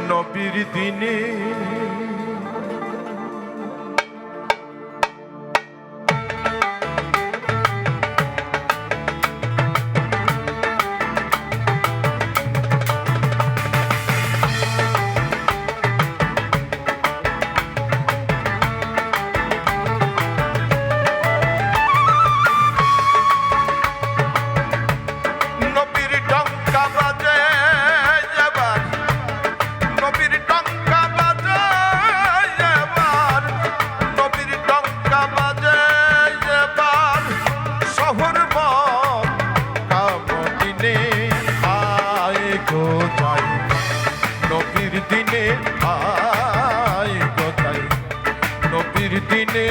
নবীর দিনে নবীর দিনে আয় গোতাই নবীর দিনে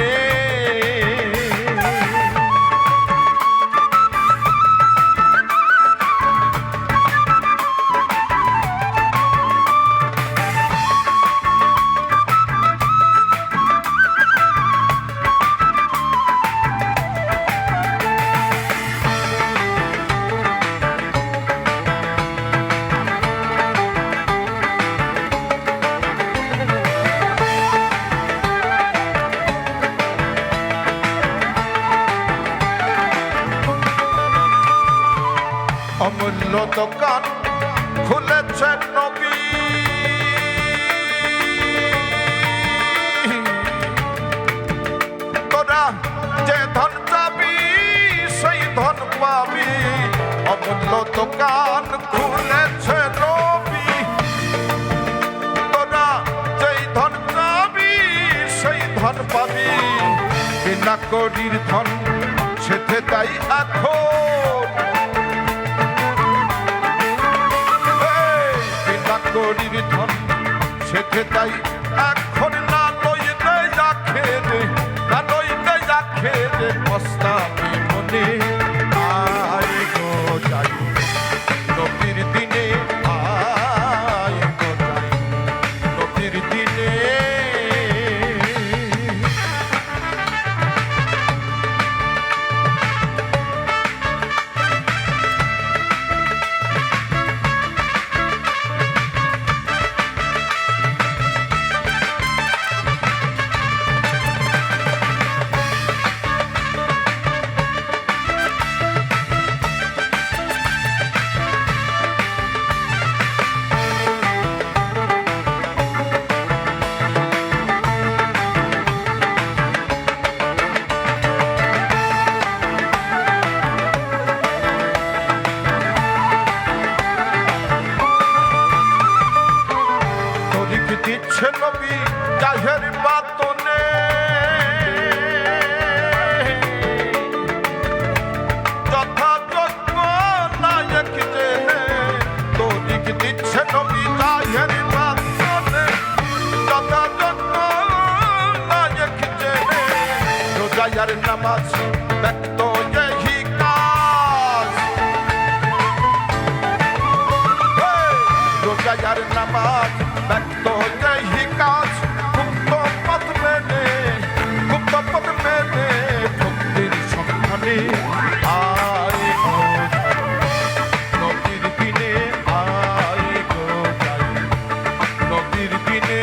অমূল্য দোকান খুলেছেন নবী তোরা যে ধন চাবি সেই ধন পাবি অমূল্য দোকান খুলেছে নবী তোরা যেই ধন চাবি সেই ধন পাবি বিনা করির ধন সেথে তাই এখন গরিব ধন সেথে তাই এখন না লইতে রাখে রে না লইতে রাখে রে পস্তাবি মনে আয় গো যাই নবীর দিনে আয় গো যাই নবীর দিনে দিচ্ছে নবী জাহের বাতনে যথাযোগ্য নায়ক জেনে তরিক দিচ্ছে নবী জাহের বাতনে যথাযোগ্য নায়ক জেনে রোজার নামাজ ব্যক্ত এই কাজ রোজার নামাজ ব্যক্ত এই কাজ গুপ্ত পথ মেনে ভক্তির সন্ধানে আয় গো নবীর দিনে আয় গো যাই নবীর দিনে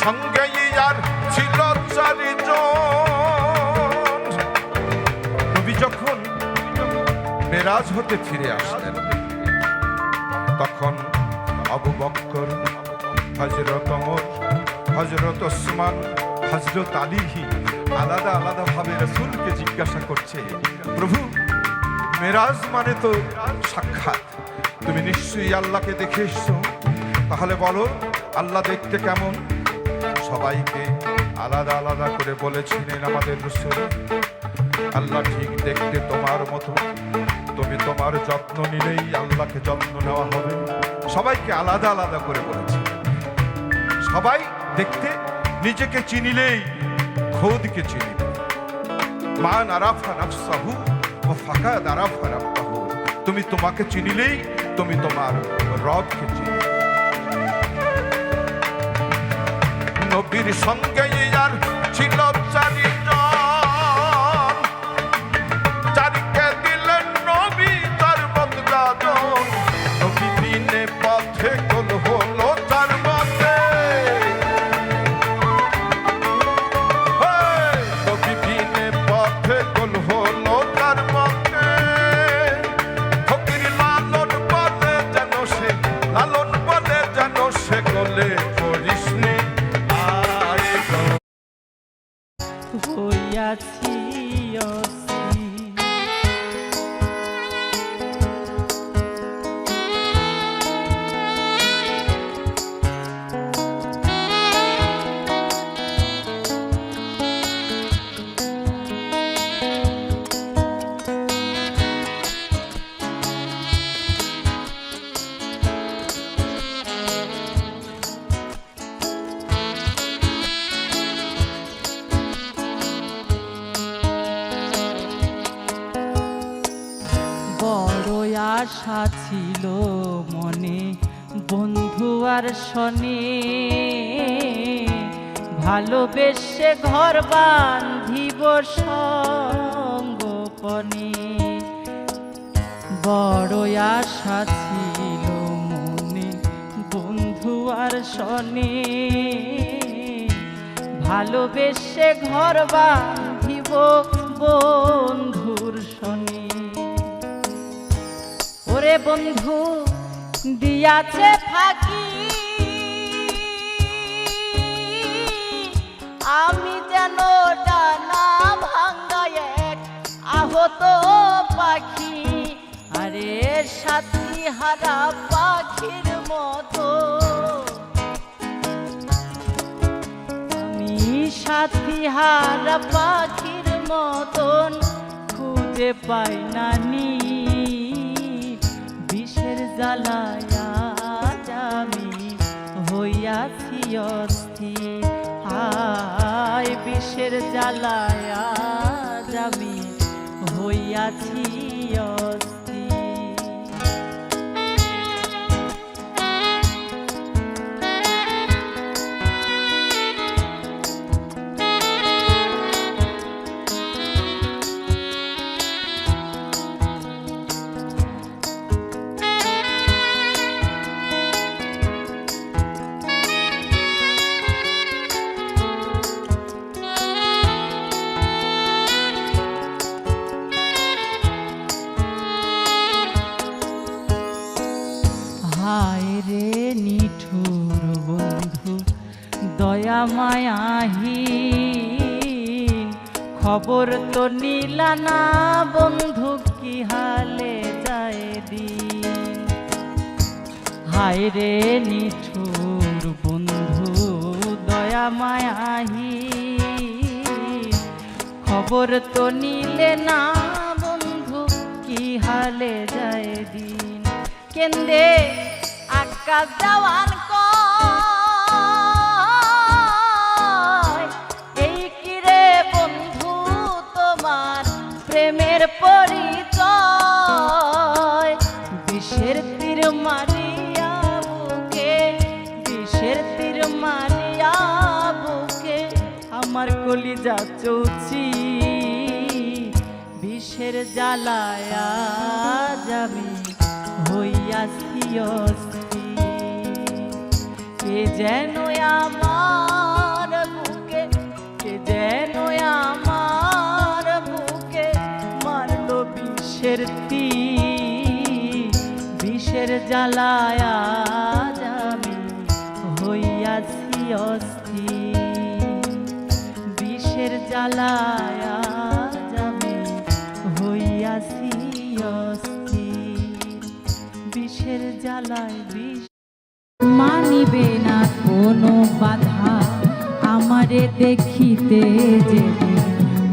সঙ্গে আর ছিল চারিজন নবী যখন মেরাজ হতে ফিরে আসলেন তখন আবু বকর হযরত ওমর হযরত ওসমান হযরত আলী আলাদা আলাদা ভাবে রাসূলকে জিজ্ঞাসা করছে প্রভু মেরাজ মানে তো সাক্ষাৎ। তুমি নিশ্চয়ই আল্লাহকে দেখে এসছো। তাহলে বলো আল্লাহ দেখতে কেমন? সবাইকে আলাদা আলাদা করে বলেছিলেন আমাদের রাসূল, আল্লাহ ঠিক দেখতে তোমার মতো, তুমি তোমার যত্ন নিলেই আল্লাহকে যত্ন নেওয়া হবে। সবাইকে আলাদা আলাদা করে বলেছি। সবাই দেখতে নিজেকে চিনিলেই খোদকে চিনিবে। মান আরাফা নাফসাহু ওয়া ফাকাদ আরাফা রাব্বাহু। তুমি তোমাকে চিনিলেই তুমি তোমার রবকে চিনবে। নবীর সঙ্গে আর ছিল চারিজন, চারিকে দিলেন নবী তার বদলাজন। নবী দিনে পথে গোল হলো তার মতে, নবী দিনে পথে গোল হলো তার মতে। ফকির লালন বলে যেন সে, লালন বলে যেন সে গোলে পড়িসনি হইয়াছি অস্থির। আশা ছিল মনে বন্ধু আর শনে, ভালোবেসে ঘর বাঁধিব সঙ্গোপনে। বড় আশা ছিল মনে বন্ধু আর শনে, ভালোবেসে ঘর বাঁধিব বন্ধুর শনে। ওরে বন্ধু দিয়াছে ফাঁকি, আমি যেন ডানা ভাঙ্গা এক আহত পাখি। আরে সাথী হারা পাখির মতো, আমি সাথী হারা পাখির মতন খুঁজে পাই না নি। বিষের জ্বালায় আজ আমি হইয়াছি অস্থির। হায় বিষের জ্বালায় আজ আমি হইয়াছি অস্থির। হায় রে নিঠুর বন্ধু দয়া মায়াহীন, খবর তো নিলা না বন্ধু কি হালে যায় দিন। হায় রে নিঠুর বন্ধু দয়া মায়াহীন, খবর তো নিলে না বন্ধু কি হালে যায় দিন। কেন্দে আকাশ দেওয়ান কয়, এই কিরে বন্ধু তোমার প্রেমের পরিচয়। বিষের তীর মারিয়া বুকে, বিষের তীর মারিয়া বুকে আমার কলিজা চৌচি। বিষের জ্বালায় আজ আমি হইয়াছি অস্থির। কে যেন আমার বুকে, কে যেন আমার বুকে মারলো বিষের তীর। বিষের জ্বালায় আজ আমি হইয়াছি অস্থির। বিষের জ্বালায় আজ আমি হইয়াছি অস্থির বিষের জ্বালায় বিষ মানিবে না কোনো বাধা আমারে দেখিতে যেদিন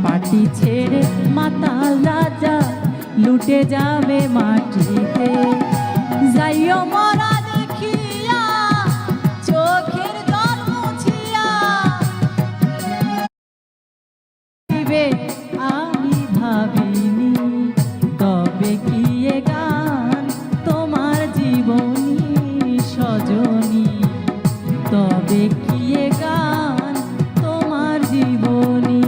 পাটি ছেড়ে মাতাল রাজা লুটে যাবে মাটিতে যাইও মরা দেখিয়া চোখের জল মুছিয়া দিবে আমি ভাবিনি তবে কি এ গান তোমার জীবনী সজনী তবে কি এ গান তোমার জীবনী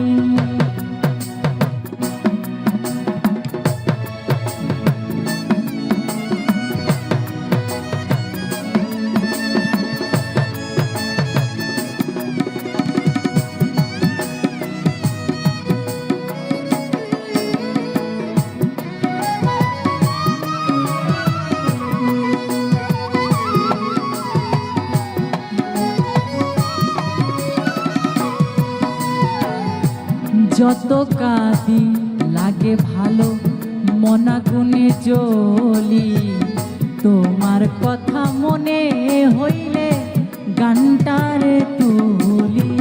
যত কাঁদি লাগে ভালো মনাগুনে জ্বলি তোমার কথা মনে হইলে গানটারে তুলি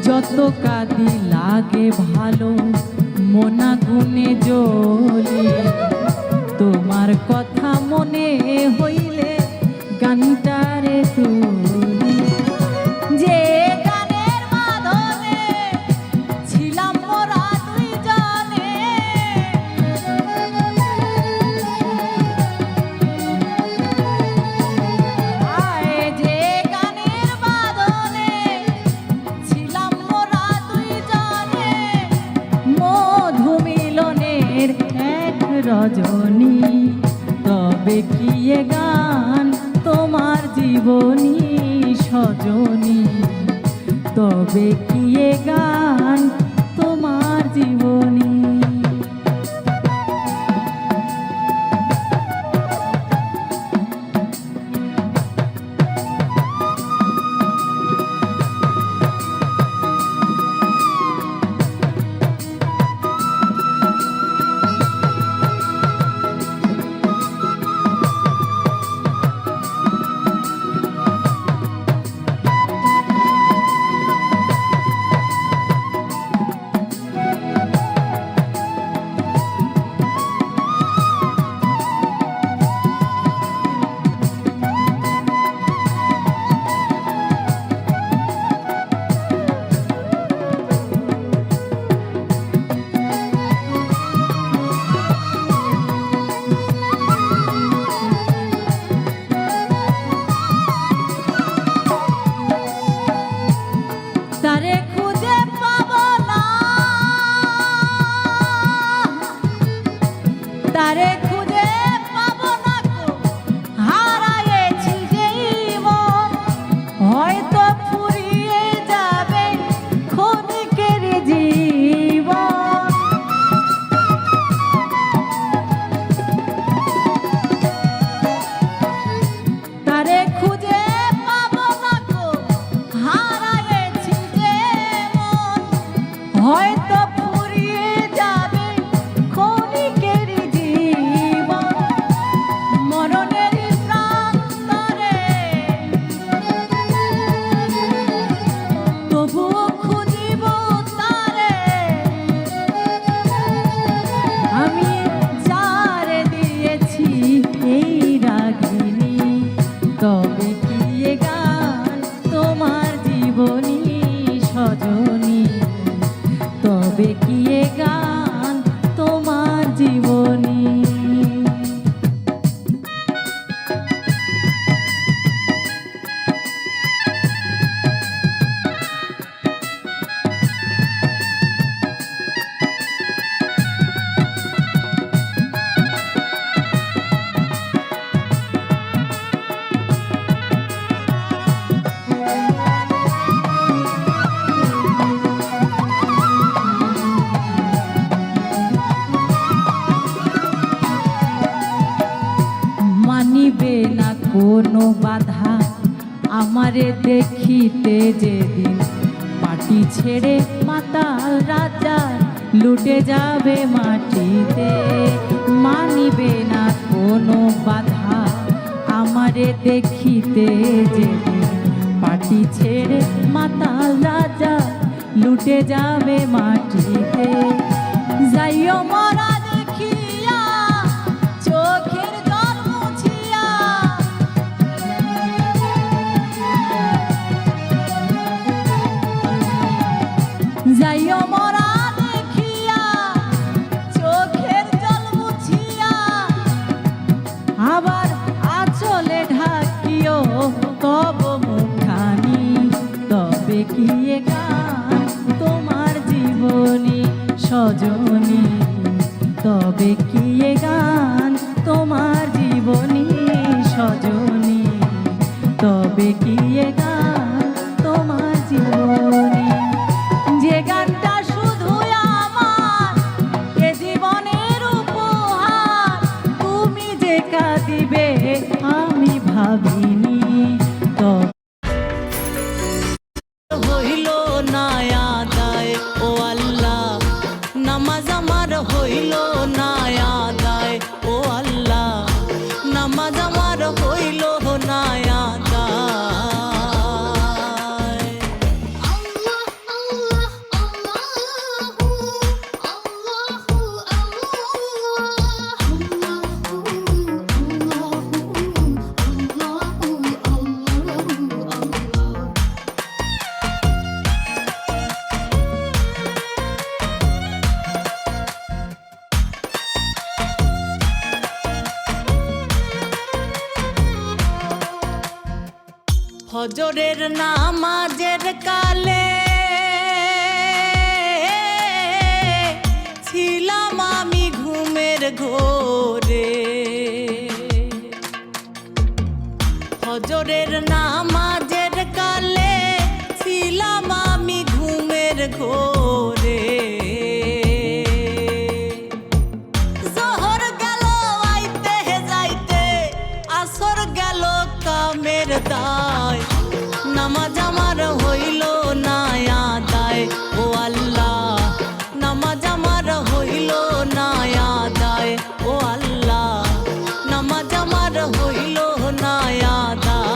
যত কাঁদি লাগে ভালো মনাগুনে জ্বলি তোমার কথা মনে হইলে গানটারে তুলি যে রজনী তবে কি এ গান তোমার জীবনী সজনী তবে কি এ গান তোমার জীবনী তারে খুঁজে পাবো না গো হারায়েছি যেই মন হয়তো ফুরিয়ে যাবে ক্ষণিকের জীবন তারে খুঁজে পাবো না গো হারায়েছি যে মন হয়তো ফুরিয়ে যাবে ক্ষণিকের তবে কি এ গান তোমার জীবনী সজনী তবে কি এ গান তোমার জীবনী মানিবে না কোনো বাধা আমারে দেখিতে যেদিন পাটি ছেড়ে মাতাল রাজা লুটে যাবে মাটিতে। মানিবে না কোনো বাধা আমারে দেখিতে যেদিন পাটি ছেড়ে মাতাল রাজা লুটে যাবে মাটিতে। যাইও মরা দেখিয়া চোখের জল মুছিয়া, যাইও মরা দেখিয়া চোখের জল মুছিয়া, আবার আঁচলে ঢাকিও তব মুখখানি। তবে কি এ গান তোমার জীবনী সজনী, তবে কি এ গান তোমার জীবনী সজনী, তবে কি এ গান তোমার জীবনী। যে গানটা শুধু আমার এ জীবনের উপহার, তুমি যে কাঁদিবে আমি ভাবিনি। তো হইল না আদায় ও আল্লাহ, নামাজ আমার হইল না আদায় ও আল্লাহ, নামাজ আমার হইল না আদায়। ফজরের নামাজের কালে ছিলাম আমি ঘুমের ঘোরে, ফজরের নামাজের কালে ছিলাম আমি ঘুমের ঘোরে। জোহর গেল আইতে যাইতে, আসর গেল কামের দায়, নামাজ আমার হইল না আদায় ও আল্লাহ, নামাজ আমার হইল না আদায় ও আল্লাহ, নামাজ আমার হইল না আদায়।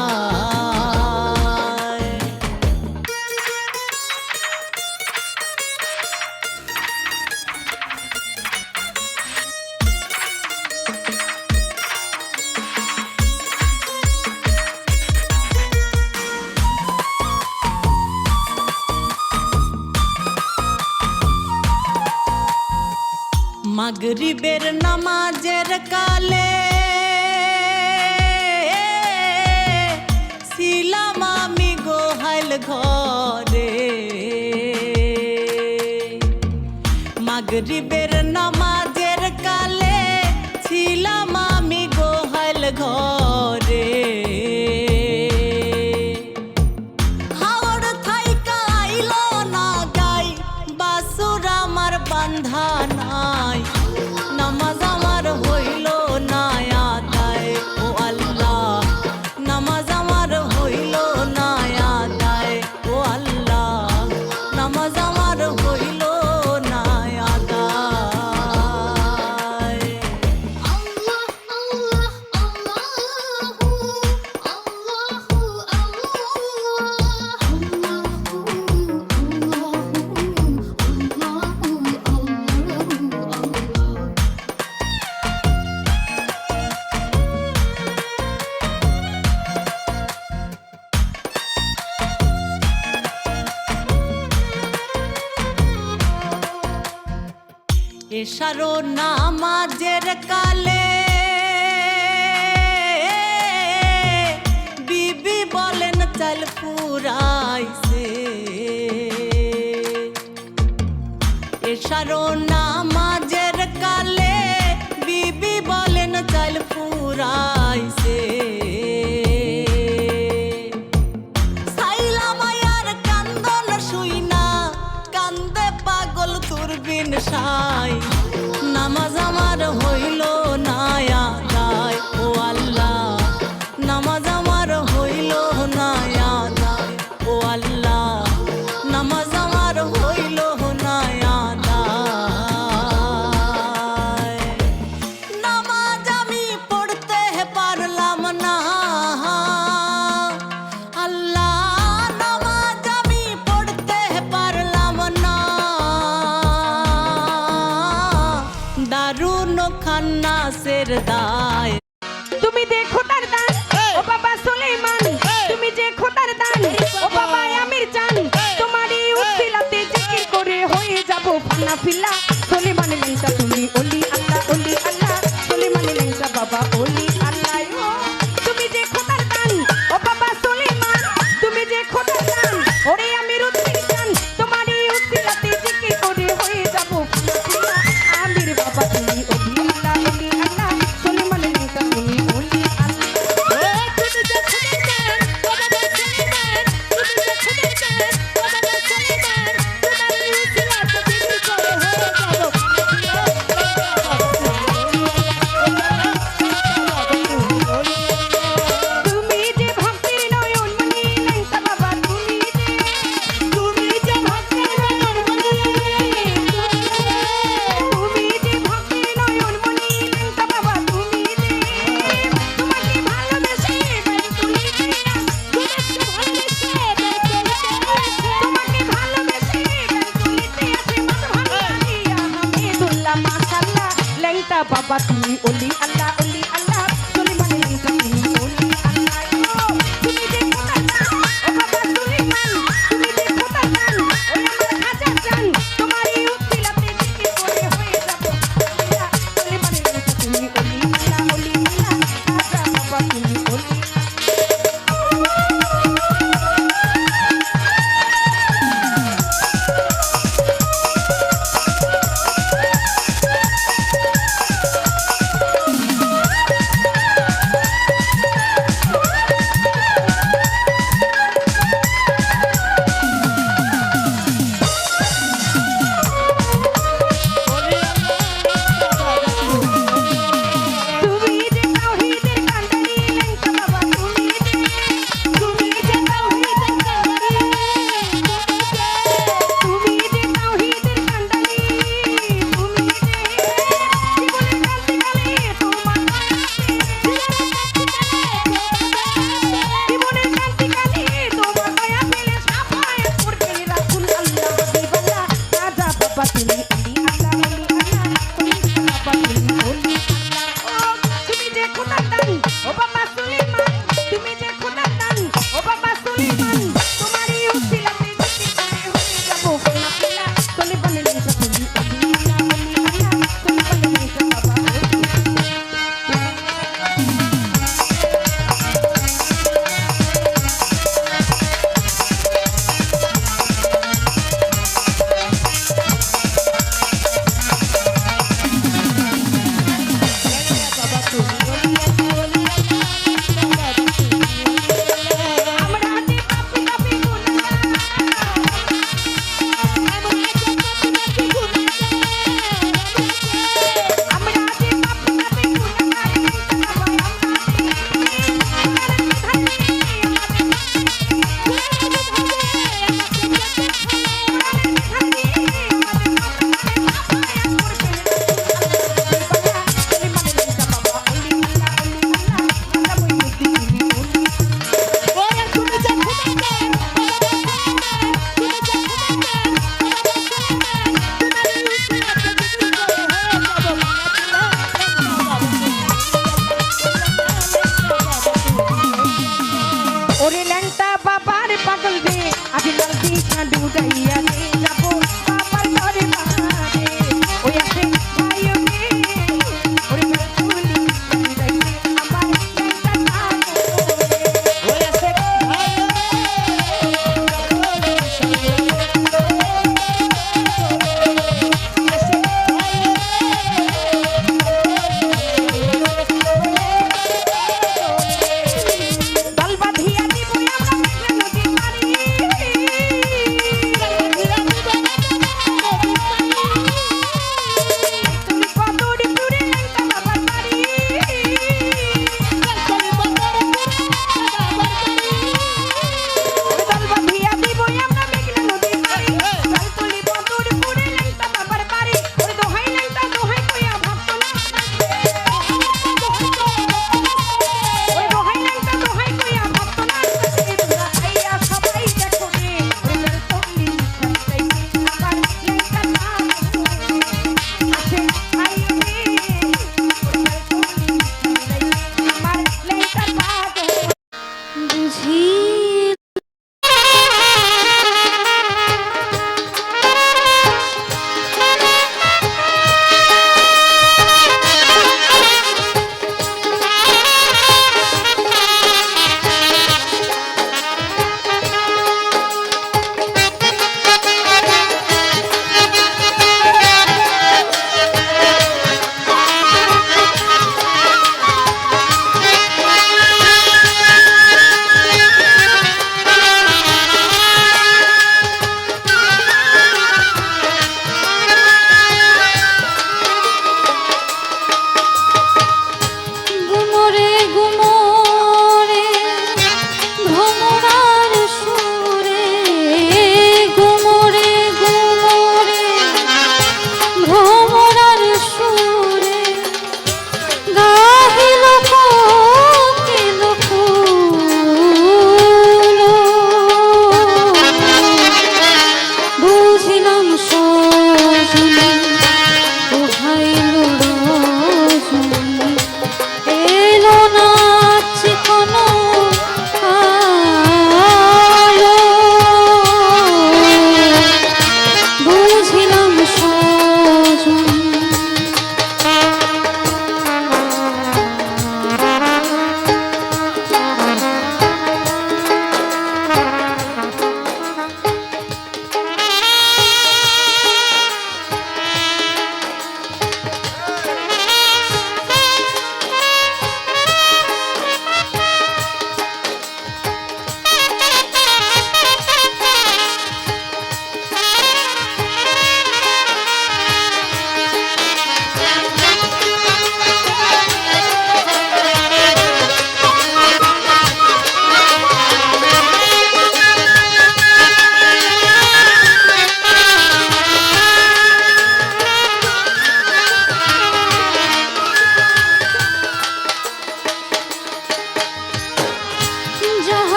মাগরিবের নামাজের কালে ছিলাম আমি গোহাল ঘরে, মাগরিবের নামাজের কালে ছিলাম আমি গোহাল ঘরে। হাওড় থাইকা আইলো না গাই, বাসুর আমার বান্ধা নাই, নামাজ আমার হইল না আদায় ও আল্লাহ, নামাজ আমার হইল না আদায় ও আল্লাহ, নামাজ আমার হইল না আদায়। এশারো নামাজের কালে বিবি বলেন চাল ফুরাইছে, এশারো নামাজের কালে বিবি বলেন চাল ফুরাইছে। সাই নামাজ আমার হইল না আদায় ও আল্লাহ, নামাজ আমার হইল না আদায় ও আল্লাহ, নামাজ আমার হইল না আদায়। কোনো খান্নাসের দায়। তুমি যে খোদার দান ও বাবা সুলাইমান, তুমি যে খোদার দান ও বাবা আমির জান, তোমারই উসিলাতে জিকির করে হয়ে যাব ফানা ফিলা। সুলাইমান লেংটা তুমি ওলি আল্লাহ, ওলি আল্লাহ, সুলাইমান লেংটা বাবা ওলি আল্লাহ। ও তুমি যে খোদার দান ও বাবা সুলাইমান, তুমি যে খোদার দান ওরে আমির উদ্দিন জান, তোমারই উসিলাতে জিকির করে হয়ে যাব ফানা ফিলা। আমির বাবা তুমি ওলি আল্লাহ, ওলি আল্লাহ, সুলাইমান লেংটা তুমি ওলি আল্লাহ। তুমি যে ভক্তির নয়নমণি লেংটা বাবা, তুমি যে ভক্তির নয়নমণি, তুমি যে ভক্তির নয়নমণি লেংটা বাবা, তুমি যে তোমাকে ভালোবেসে বাড়ি তুলেছে, তোমাকে ভালোবেসে বাড়ি তুলেছে আছে মত ভালোবাসিয়া হামিদুল্লাহ মাশাআল্লাহ। লেংটা বাবা তুমি ওলি আল্লাহ, ওলি আল্লাহ, সুলাইমান লেংটা তুমি ওলি আল্লাহ। ও তুমি যে খোদার দান ও বাবা সুলাইমান, তুমি যে খোদার দান ওই আমার খাজা জান, তোমারই উসিলাতে জিকির করে হয়ে যাব আল্লাহ। সুলাইমান লেংটা তুমি ওলি আল্লাহ, ওলি আল্লাহ, খাজা বাবা তুমি ওলি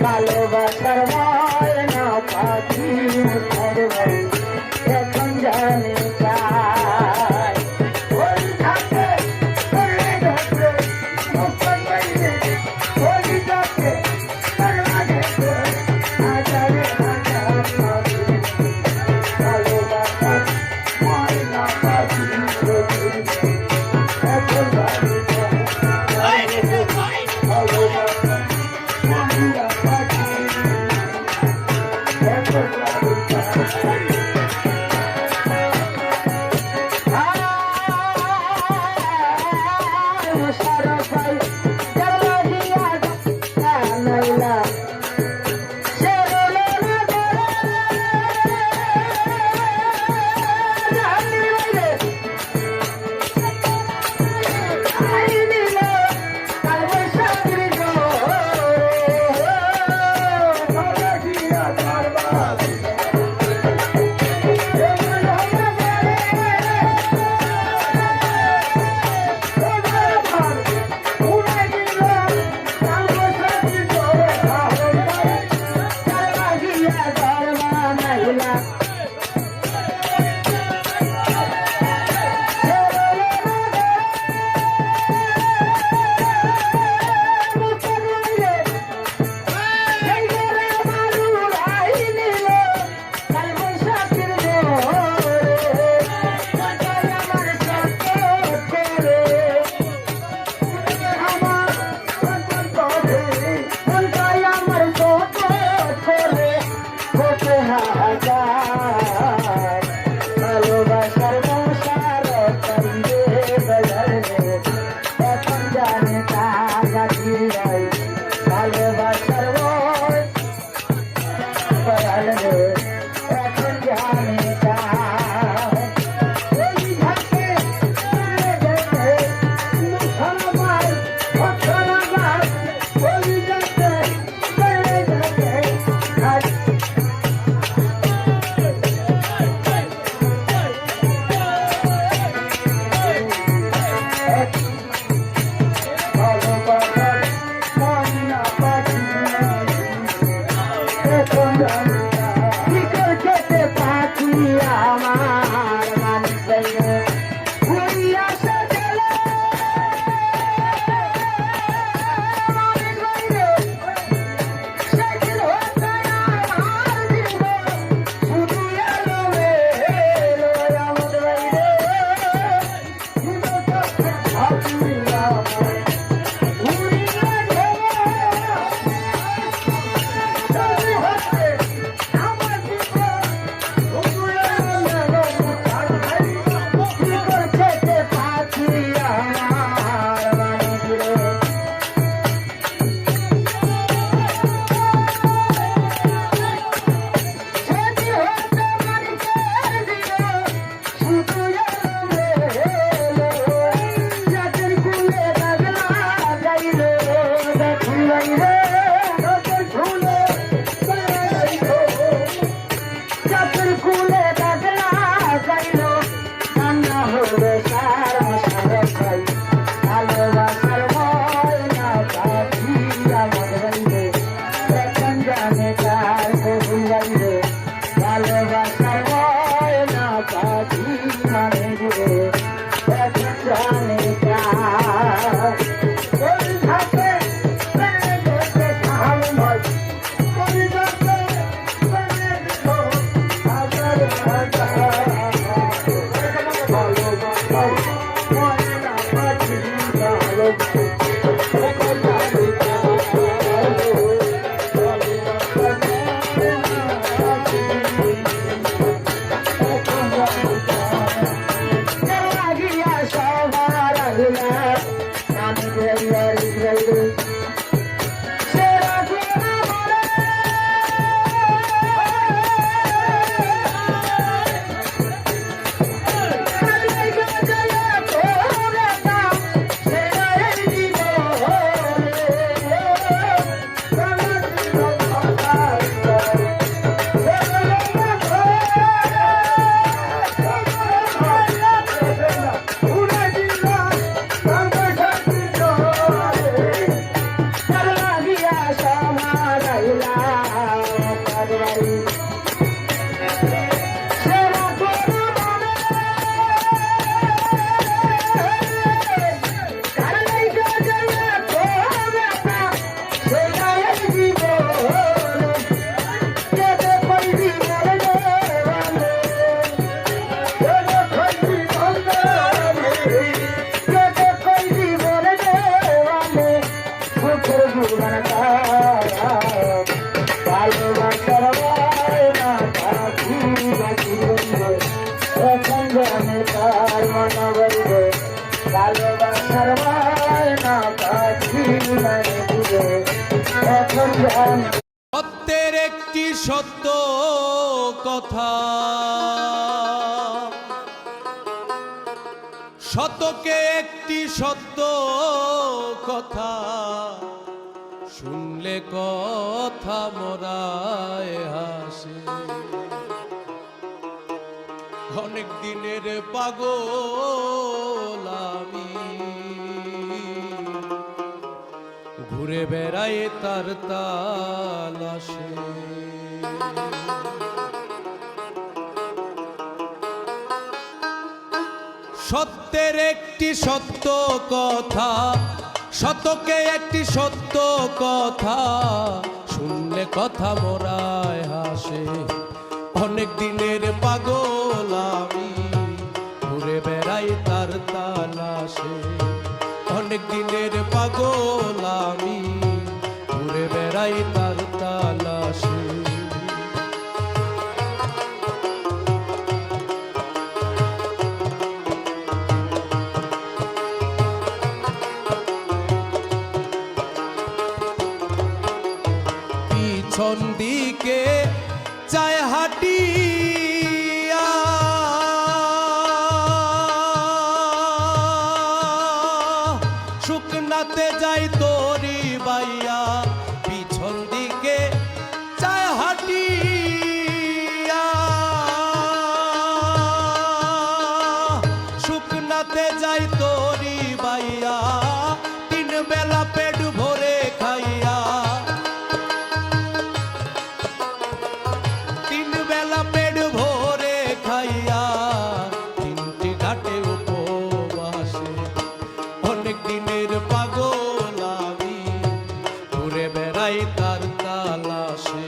ভালোবাসার ময়না পাখি এখন জানি চাই ওই থাকে ওই থাকে মুখের বাইরে ওই থাকে তার মাঝে হাজারে হাজার পাখি ভালোবাসার ময়না পাখি এখন জানি ভালোবাসার ভালোবাসার ময়না পাখি মানে বুঝে এখন জানি সত্যের একটি সত্য কথা শতকে একটি সত্য কথা শুনলে কথা মরায় হাসে অনেক দিনের পাগল আমি ঘুরে বেড়াই তার তালাশে সত্যের একটি সত্য কথা শতকে একটি সত্য কথা শুনলে কথা মোরায় হাসে অনেক দিনের পাগল আমি ঘুরে বেড়াই তার তালাশে অনেক দিনের পাগল আমি ঘুরে বেড়াই তার তালাশে পিছন দিকে চায় হাটিয়া শুকনাতে যাই তোরি বাইয়া পিছন দিকে চায় হাটিয়া শুকনাতে যাই তোরি বাইয়া তিন বেলা পেট ভরে খাইয়া তিন বেলা পেট ভরে খাইয়া তিনটি ঘাটে উপবাসে অনেক দিনের পাগল আমি ঘুরে বেড়াই তার তালাশে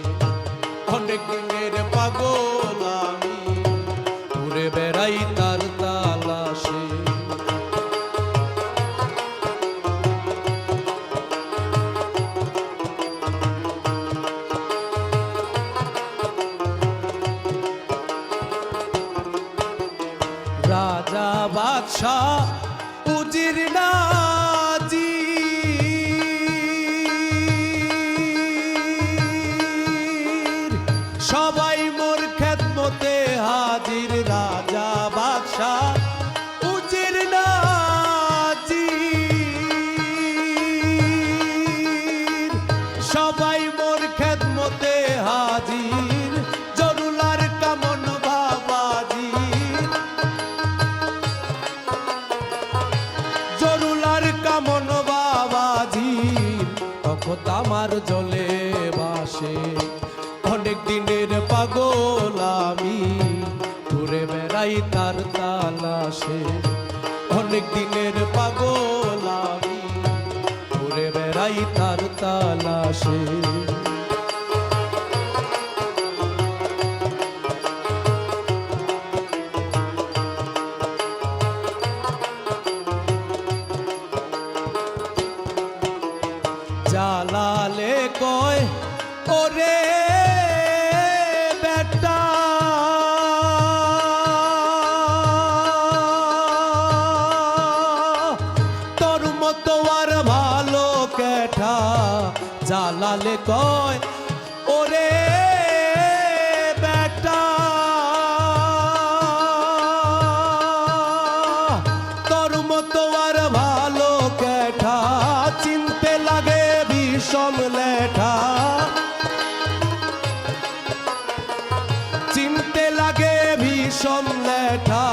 অনেক দিনের পাগল আমি ঘুরে বেড়াই তার তালাশে রাজা বাদশাহ উজির নাজি সবাই মোর খেদমতে হাজির রাজা বাদশাহ উজির নাজি সবাই মোর খেদমতে হাজির জরুলার কামন বাবাজি জরুলার কামন বাবাজি তখন আমার জলে বাসে অনেক দিনের পাগল আমি ঘুরে বেড়াই তার তালাশে অনেক দিনের পাগল আমি ঘুরে বেড়াই তার তালাশে জালালে কয় ওরে বেটা তোর মতো আর ভালো কেঠা জালালে কয় ওরে বেটা তোর মতো আর ভালো কেঠা চিনতে লাগে বিষম লেঠা চিনতে লাগে বিষম লেঠা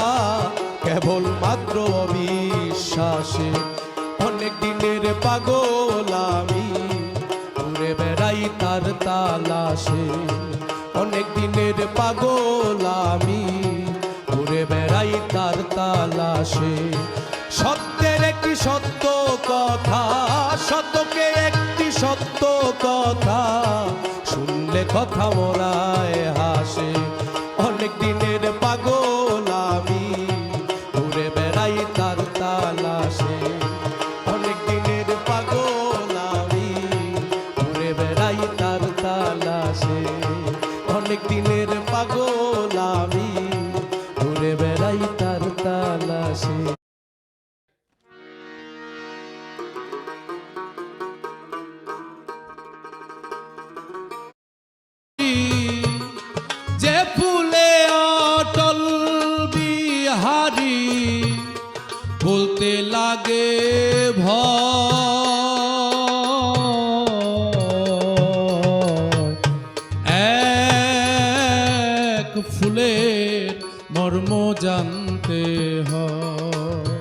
কেবল মাত্র অবিশ্বাসে অনেক দিনের পাগল আমি ঘুরে বেড়াই তার তালাশে অনেক দিনের পাগল আমি ঘুরে বেড়াই তার তালাশে সত্যের একটি সত্য কথা শতকে একটি সত্য কথা শুনলে কথা মোরায় হাসে অনেক দিনের পাগল আমি ঘুরে বেড়াই তার তালাশে অনেক দিনের পাগল আমি ঘুরে বেড়াই তার তালাশে অনেক দিনের পাগল আমি ঘুরে বেড়াই তার তালাশে লাগে ভয় এক ফুলের মর্ম জানতে হয়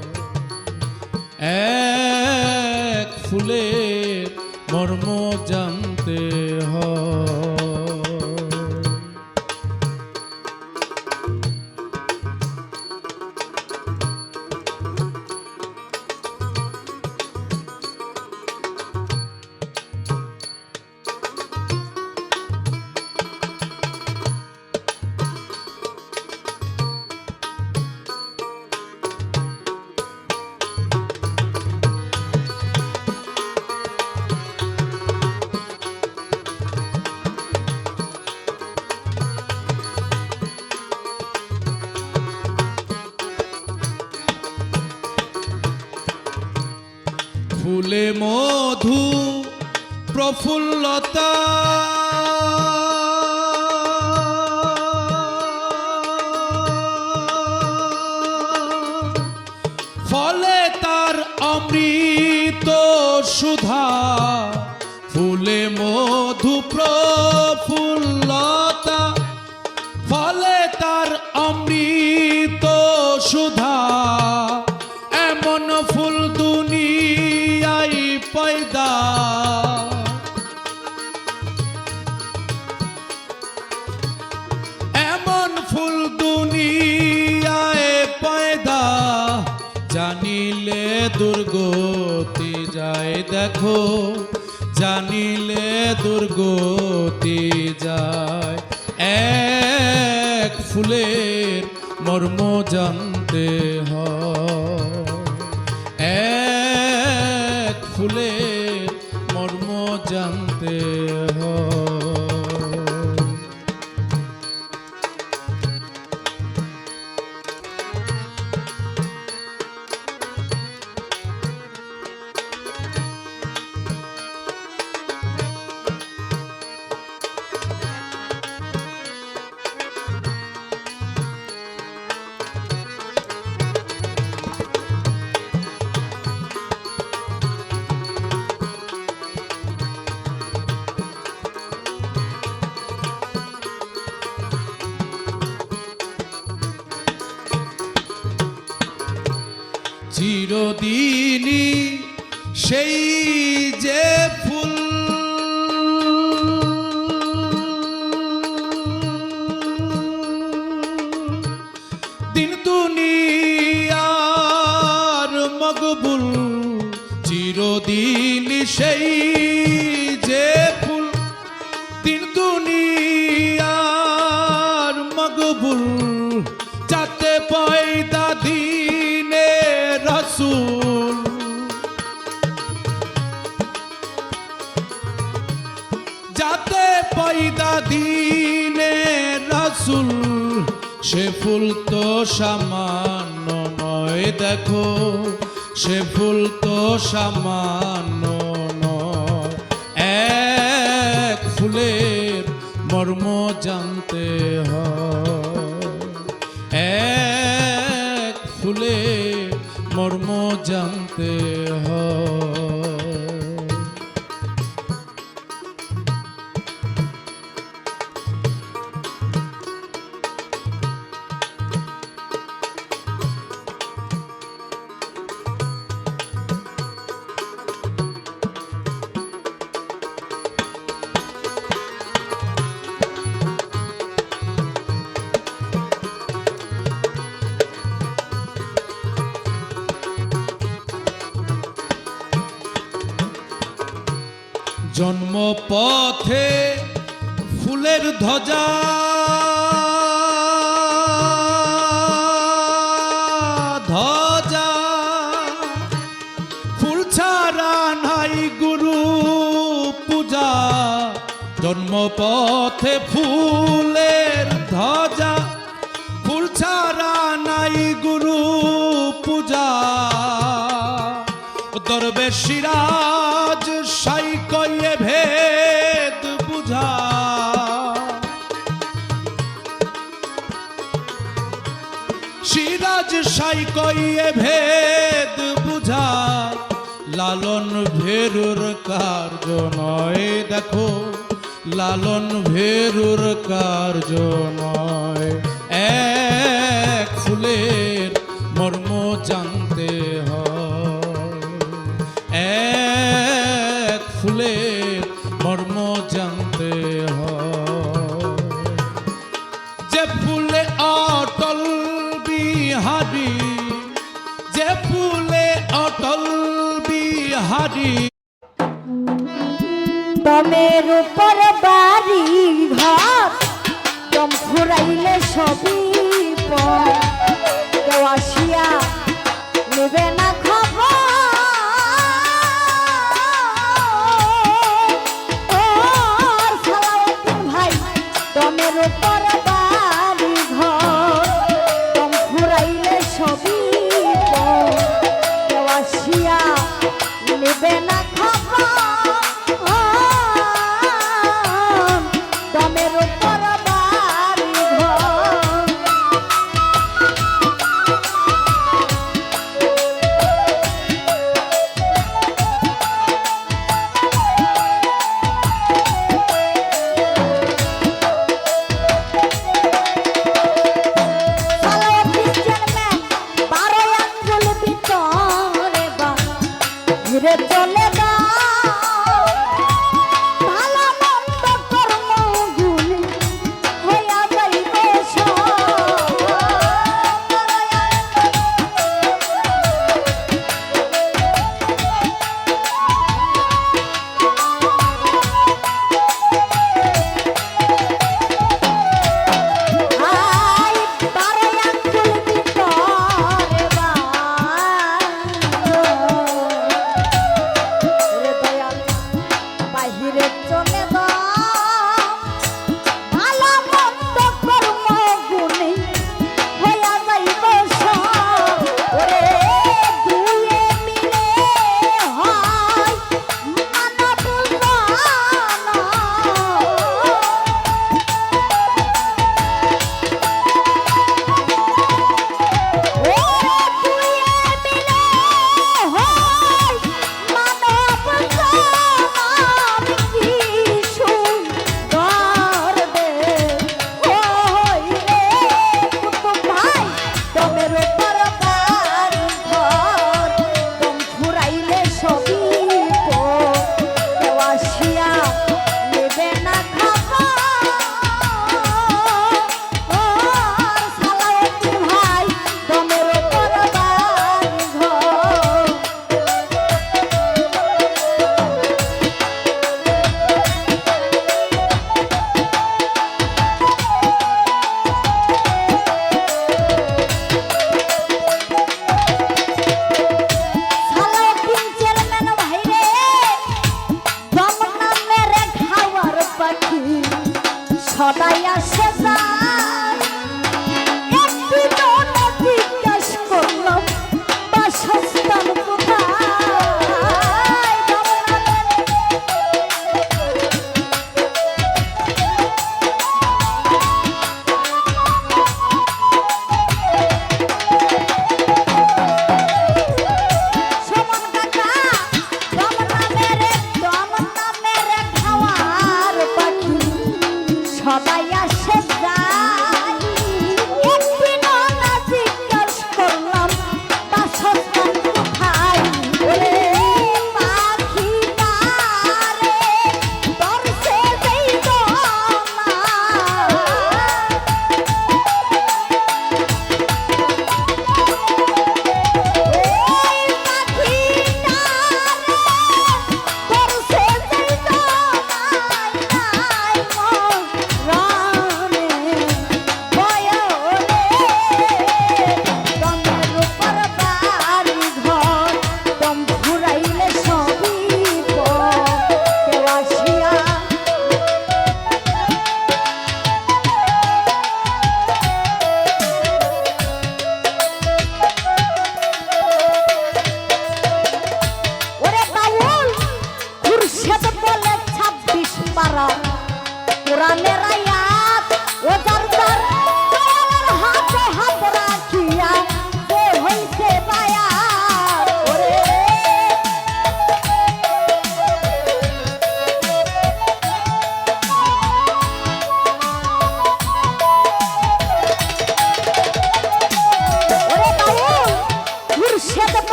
এক ফুলের মর্ম জানতে হয় ফুলে মধু প্রফুল্লতা ফলে তার অমৃত সুধা ফুলে মধু প্রফুল্লতা ফলে তার অমৃত সুধা এমন ফুল দুনিয়ায় পয়দা এমন ফুল দুনিয়ায় পয়দা জানিলে দুর্গতি যায় দেখো জানিলে দুর্গতি যায় এক ফুলের মর্ম জানতে হয় এক ফুলের মর্ম জানতে হয় চিরদিনই সেই যে ফুল দিন দুনিয়ার মকবুল চিরদিনই সেই যে ফুল দিন দুনিয়ার মকবুল যাতে পয়দা দিনে রসুল যাতে পয়দা দিনে রসুল সে ফুল তো সামান্য নয় দেখো সে ফুল তো সামান্য নয় এক ফুলের মর্ম জানতে হয় এক ফুলের মর্ম জানতে হয় জন্মপথে ফুলের ধ্বজা ধ্বজা ফুল ছাড়া নাই গুরু পূজা জন্মপথে ফুলের ধ্বজা ফুল ছাড়া নাই গুরু পূজা দরবেশ সিরাজ সাই কয়ে ভেদ বুঝা সিরাজ সাই কয়ে ভেদ বুঝা বুঝা লালন ভেরুর কার্য নয় দেখো লালন ভেরুর কার্য নয় এক ফুলের মর্ম জানতে হয় এক ফুলের মর্ম জানতে হয় যে ফুলে অটল বিহারী যে ফুলে অটল বিহারী দমের উপর বাড়ি ঘর দম ফুরাইলে সবই পর কেউ আসিয়া নেবে না খবর সালাউদ্দিন ভাই দমের উপর বাড়ি ঘর দম ফুরাইলে সবই পর কেউ আসিয়া নেবে না খবর দমের উপর বাড়ি ঘর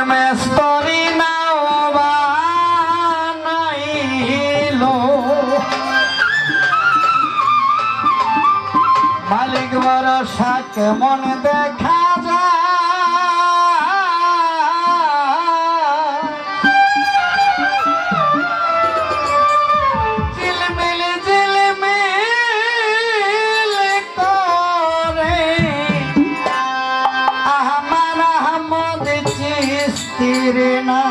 মেস্তরি নাও বানাইলো মালিক ভরসা কেমন দেখা যায় ঝিলমিল ঝিলমিল করে আমার আহমদ চিস্তির না